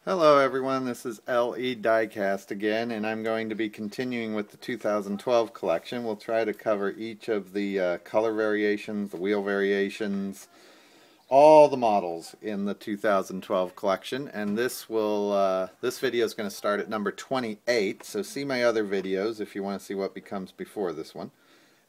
Hello everyone, this is LE Diecast again, and I'm going to be continuing with the 2012 collection. We'll try to cover each of the color variations, the wheel variations, all the models in the 2012 collection, and this video is going to start at number 28, so see my other videos if you want to see what becomes before this one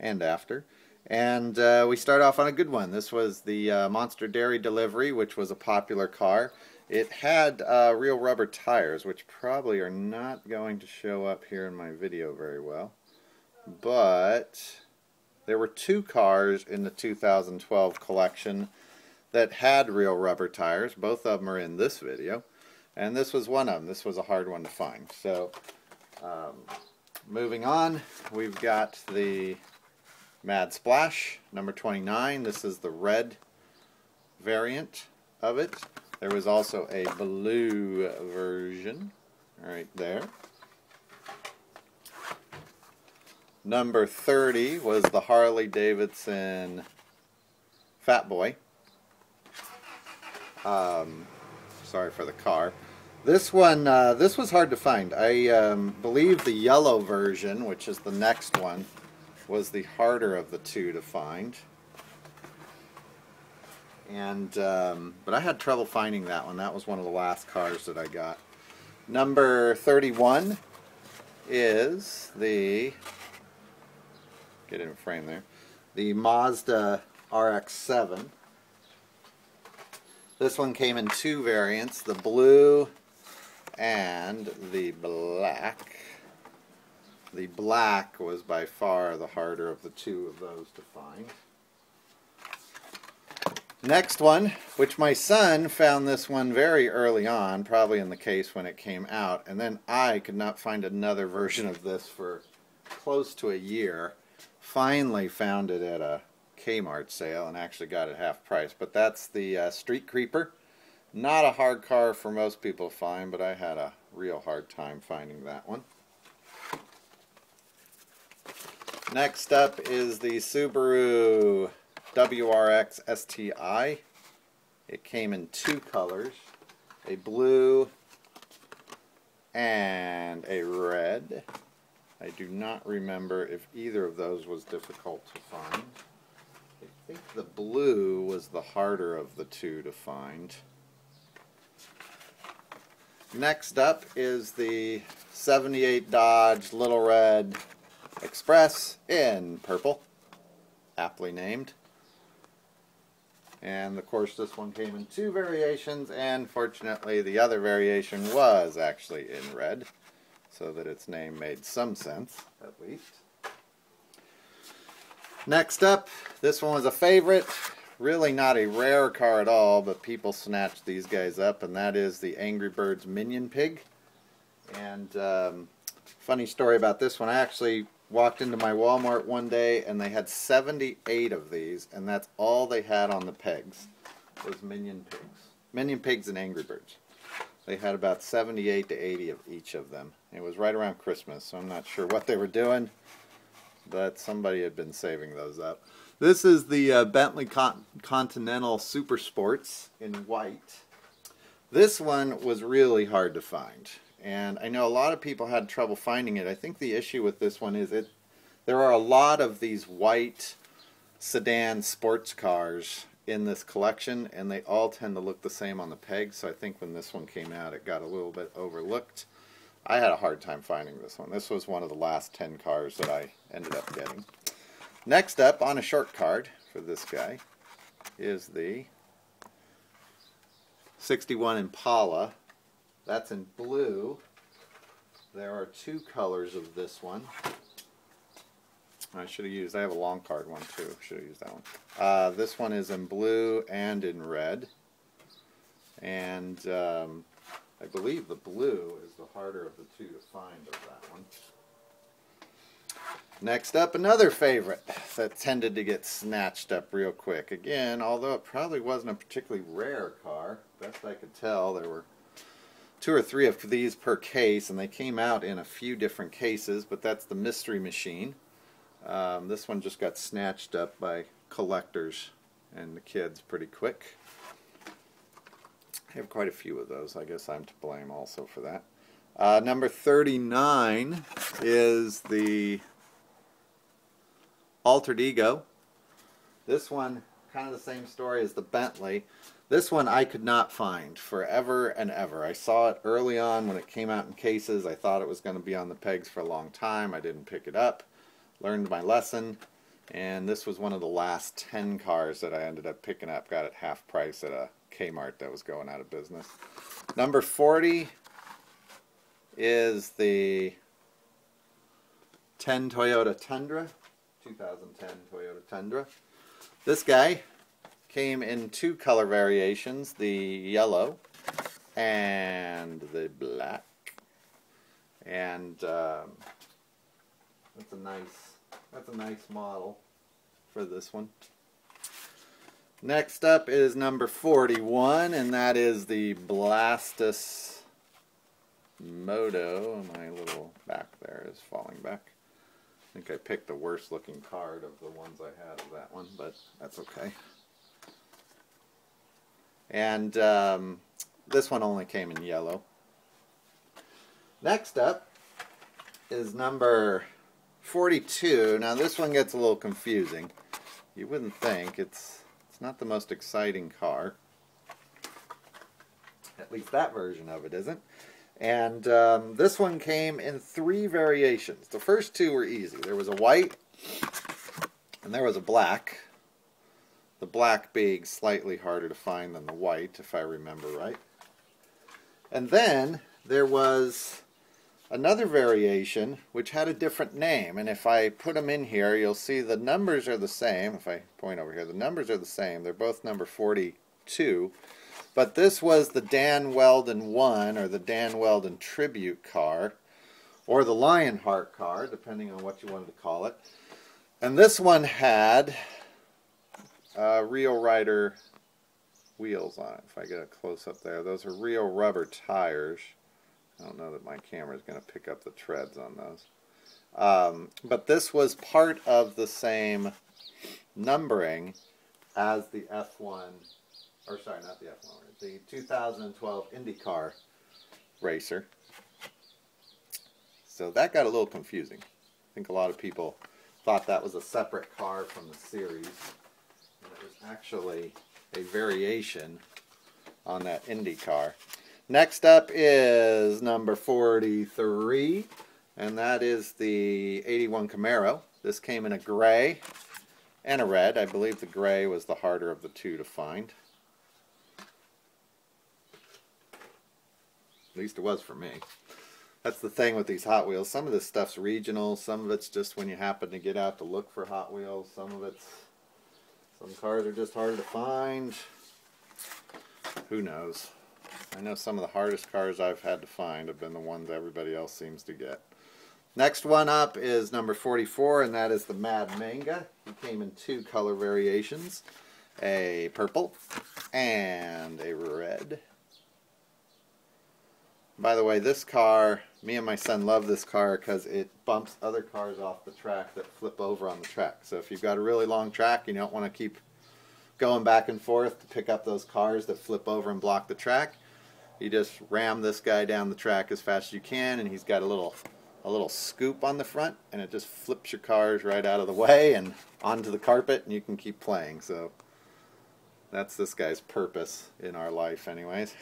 and after. And we start off on a good one. This was the Monster Dairy Delivery, which was a popular car. It had real rubber tires, which probably are not going to show up here in my video very well. But there were two cars in the 2012 collection that had real rubber tires. Both of them are in this video. And this was one of them. This was a hard one to find. So, moving on, we've got the Mad Splash, number 29. This is the red variant of it. There was also a blue version right there. Number 30 was the Harley Davidson Fat Boy. Sorry for the car. This one, this was hard to find. I believe the yellow version, which is the next one, was the harder of the two to find. And but I had trouble finding that one. That was one of the last cars that I got. Number 31 is the, get in frame there, the Mazda RX-7. This one came in two variants, the blue and the black. The black was by far the harder of the two of those to find. Next one, which my son found this one very early on, probably in the case when it came out, and then I could not find another version of this for close to a year. Finally found it at a Kmart sale and actually got it half price. But that's the Street Creeper. Not a hard car for most people to find, but I had a real hard time finding that one. Next up is the Subaru WRX STI. It came in two colors, a blue and a red. I do not remember if either of those was difficult to find. I think the blue was the harder of the two to find. Next up is the 78 Dodge Little Red Express in purple, aptly named. And of course this one came in two variations, and fortunately the other variation was actually in red, so that its name made some sense, at least. Next up, this one was a favorite, really not a rare car at all, but people snatched these guys up, and that is the Angry Birds Minion Pig. And funny story about this one, I actually walked into my Walmart one day and they had 78 of these, and that's all they had on the pegs was Minion Pigs. Minion Pigs and Angry Birds. They had about 78 to 80 of each of them. It was right around Christmas, so I'm not sure what they were doing, but somebody had been saving those up. This is the Bentley Continental Super Sports in white. This one was really hard to find, and I know a lot of people had trouble finding it. I think the issue with this one is there are a lot of these white sedan sports cars in this collection, and they all tend to look the same on the pegs, so I think when this one came out it got a little bit overlooked. I had a hard time finding this one. This was one of the last 10 cars that I ended up getting. Next up on a short card for this guy is the 61 Impala. That's in blue. There are two colors of this one. I have a long card one too. Should have used that one. This one is in blue and in red. And I believe the blue is the harder of the two to find of that one. Next up, another favorite that tended to get snatched up real quick. Again, although it probably wasn't a particularly rare car, best I could tell, there were 2 or 3 of these per case, and they came out in a few different cases, but that's the Mystery Machine. This one just got snatched up by collectors and the kids pretty quick. I have quite a few of those. I guess I'm to blame also for that. Number 39 is the Altered Ego. This one, kind of the same story as the Bentley. This one I could not find forever and ever. I saw it early on when it came out in cases. I thought it was going to be on the pegs for a long time. I didn't pick it up. Learned my lesson. And this was one of the last 10 cars that I ended up picking up. Got it half price at a Kmart that was going out of business. Number 40 is the 10 Toyota Tundra. 2010 Toyota Tundra. This guy came in two color variations, the yellow and the black. And that's a nice model for this one. Next up is number 41, and that is the Blastus Moto. My little back there is falling back. I think I picked the worst looking card of the ones I had of that one, but that's okay. And this one only came in yellow. Next up is number 42. Now this one gets a little confusing. You wouldn't think. It's not the most exciting car. At least that version of it isn't. And this one came in three variations. The first two were easy. There was a white and there was a black. The black being slightly harder to find than the white, if I remember right. And then there was another variation which had a different name. And if I put them in here, you'll see the numbers are the same. If I point over here, the numbers are the same. They're both number 42. But this was the Dan Weldon 1, or the Dan Weldon Tribute car, or the Lionheart car, depending on what you wanted to call it. And this one had Real Rider wheels on it. If I get a close-up there, those are real rubber tires. I don't know that my camera is going to pick up the treads on those. But this was part of the same numbering as the F1, or sorry, not the F1, the 2012 IndyCar racer. So that got a little confusing. I think a lot of people thought that was a separate car from the series. And it was actually a variation on that IndyCar. Next up is number 43, and that is the 81 Camaro. This came in a gray and a red. I believe the gray was the harder of the two to find. At least it was for me. That's the thing with these Hot Wheels. Some of this stuff's regional. Some of it's just when you happen to get out to look for Hot Wheels. Some cars are just harder to find. Who knows? I know some of the hardest cars I've had to find have been the ones everybody else seems to get. Next one up is number 44, and that is the Mad Manga. He came in two color variations, a purple and a red. By the way, this car, me and my son love this car because it bumps other cars off the track that flip over on the track. So if you've got a really long track, you don't want to keep going back and forth to pick up those cars that flip over and block the track. You just ram this guy down the track as fast as you can, and he's got a little scoop on the front, and it just flips your cars right out of the way and onto the carpet, and you can keep playing. So that's this guy's purpose in our life anyways.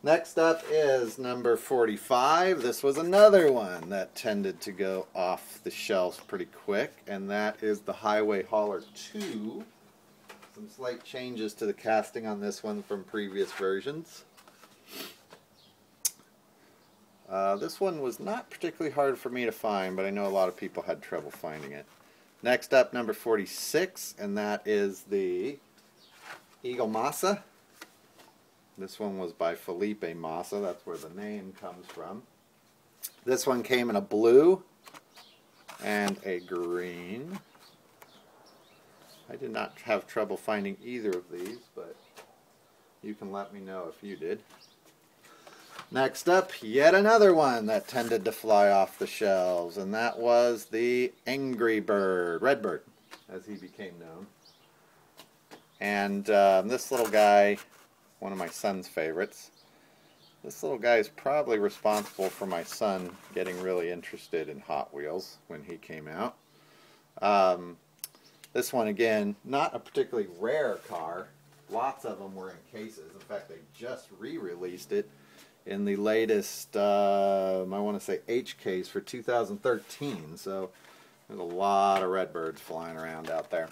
Next up is number 45. This was another one that tended to go off the shelves pretty quick, and that is the Highway Hauler 2. Some slight changes to the casting on this one from previous versions. This one was not particularly hard for me to find, but I know a lot of people had trouble finding it. Next up, number 46, and that is the Eagle Massa. This one was by Felipe Massa. That's where the name comes from. This one came in a blue and a green. I did not have trouble finding either of these, but you can let me know if you did. Next up, yet another one that tended to fly off the shelves, and that was the Angry Bird, Redbird, as he became known. And this little guy one of my son's favorites. This little guy is probably responsible for my son getting really interested in Hot Wheels when he came out. This one, again, not a particularly rare car. Lots of them were in cases. In fact, they just re-released it in the latest, I want to say, H case for 2013. So there's a lot of Redbirds flying around out there.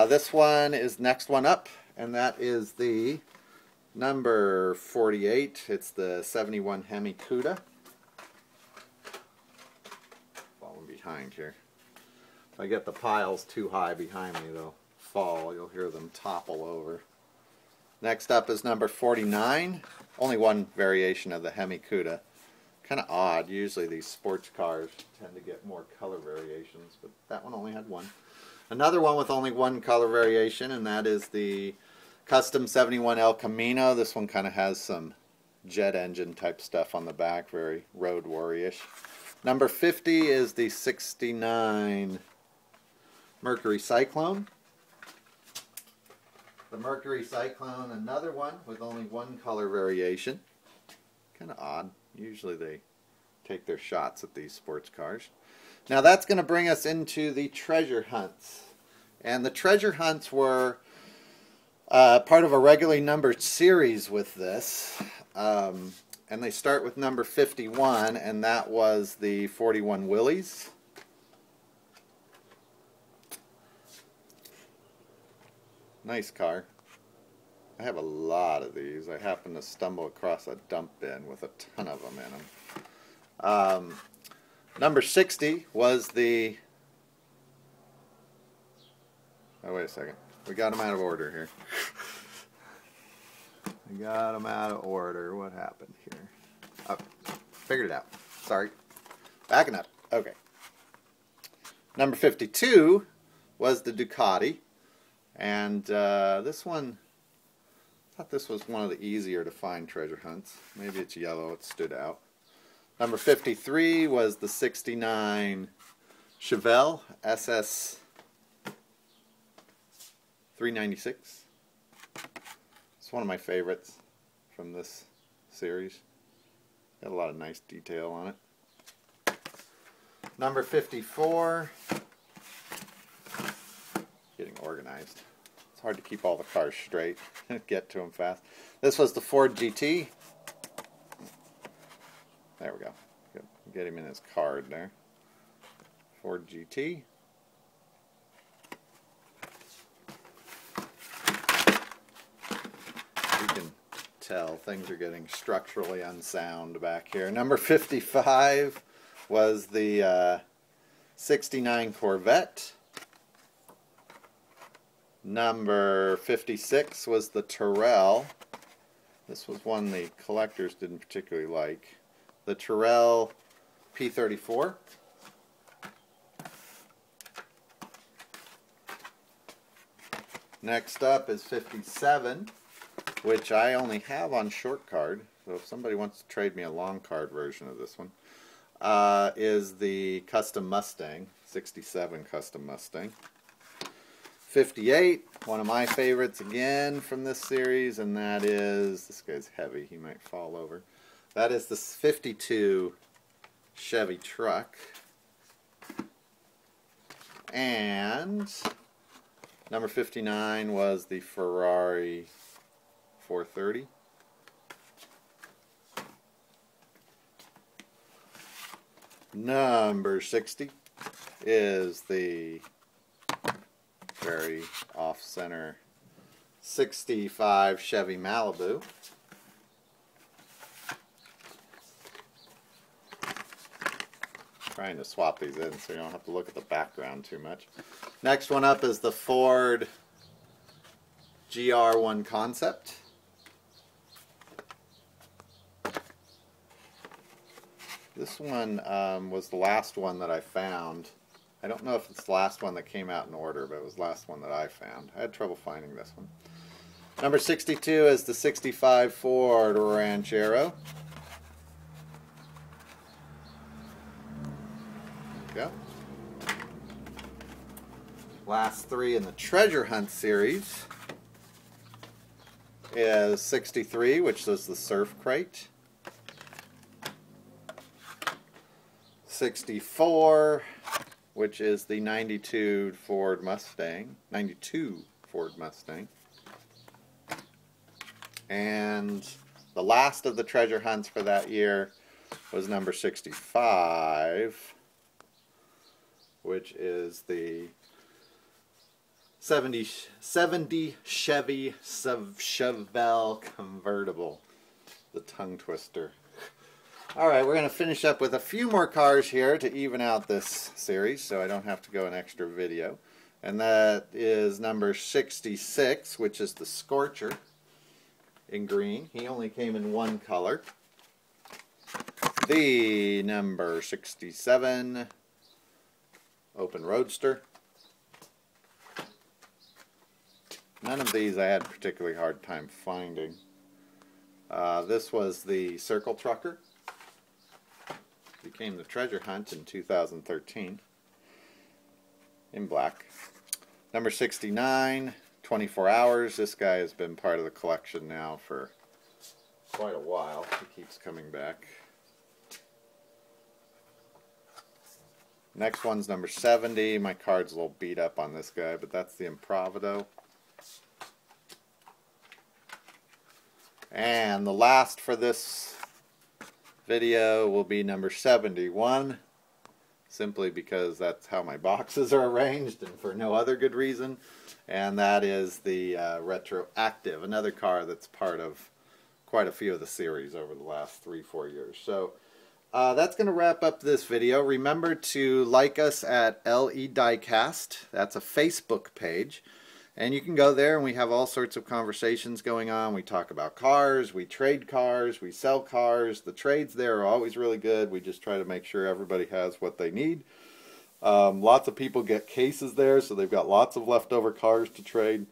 This one is next one up, and that is the number 48. It's the 71 Hemi Cuda. Falling behind here. If I get the piles too high behind me, they'll fall. You'll hear them topple over. Next up is number 49. Only one variation of the Hemi Cuda. Kind of odd. Usually these sports cars tend to get more color variations, but that one only had one. Another one with only one color variation, and that is the Custom 71 El Camino. This one kind of has some jet engine type stuff on the back, very road warrior-ish. Number 50 is the 69 Mercury Cyclone. The Mercury Cyclone, another one with only one color variation. Kind of odd. Usually they take their shots at these sports cars. Now that's going to bring us into the treasure hunts. And the treasure hunts were part of a regularly numbered series with this. And they start with number 51, and that was the 41 Willys. Nice car. I have a lot of these. I happened to stumble across a dump bin with a ton of them in them. Number 60 was the... Oh, wait a second. We got them out of order here. We got them out of order. What happened here? Oh, figured it out. Sorry. Backing up. Okay. Number 52 was the Ducati. And this one, I thought this was one of the easier to find treasure hunts. Maybe it's yellow, it stood out. Number 53 was the 69 Chevelle SS 396. It's one of my favorites from this series. Got a lot of nice detail on it. Number 54. Getting organized. It's hard to keep all the cars straight and get to them fast. This was the Ford GT. There we go. Get him in his card there. Ford GT. You can tell things are getting structurally unsound back here. Number 55 was the 69 Corvette. Number 56 was the Tyrrell. This was one the collectors didn't particularly like. The Tyrrell P34. Next up is 57, which I only have on short card. So if somebody wants to trade me a long card version of this one, is the Custom Mustang, 67 Custom Mustang. 58, one of my favorites again from this series, and that is, this guy's heavy, he might fall over. That is the 52 Chevy truck. And number 59 was the Ferrari 430. Number 60 is the very off-center 65 Chevy Malibu. Trying to swap these in so you don't have to look at the background too much. Next one up is the Ford GR1 Concept. This one was the last one that I found. I don't know if it's the last one that came out in order, but it was the last one that I found. I had trouble finding this one. Number 62 is the 65 Ford Ranchero. There we go. Last three in the Treasure Hunt series is 63, which was the Surf Crate. 64, which is the 92 Ford Mustang. And the last of the treasure hunts for that year was number 65, which is the 70 Chevy Chevelle convertible. The tongue twister. Alright, we're going to finish up with a few more cars here to even out this series, so I don't have to go an extra video. And that is number 66, which is the Scorcher in green. He only came in one color. The number 67 Open Roadster. None of these I had a particularly hard time finding. This was the Circle Trucker. Became the treasure hunt in 2013 in black. Number 69, 24 Hours. This guy has been part of the collection now for quite a while. He keeps coming back. Next one's number 70. My card's a little beat up on this guy, but that's the Improvido. And the last for this video will be number 71, simply because that's how my boxes are arranged and for no other good reason. And that is the Retroactive, another car that's part of quite a few of the series over the last 3-4 years. So that's going to wrap up this video. Remember to like us at LE Diecast. That's a Facebook page. And you can go there and we have all sorts of conversations going on. We talk about cars, we trade cars, we sell cars. The trades there are always really good. We just try to make sure everybody has what they need. Lots of people get cases there, so they've got lots of leftover cars to trade.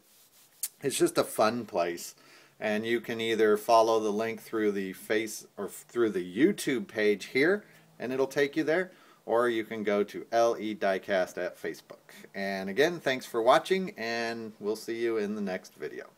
It's just a fun place. And you can either follow the link through the through the YouTube page here, and it'll take you there. Or you can go to LE Diecast at Facebook. And again, thanks for watching, and we'll see you in the next video.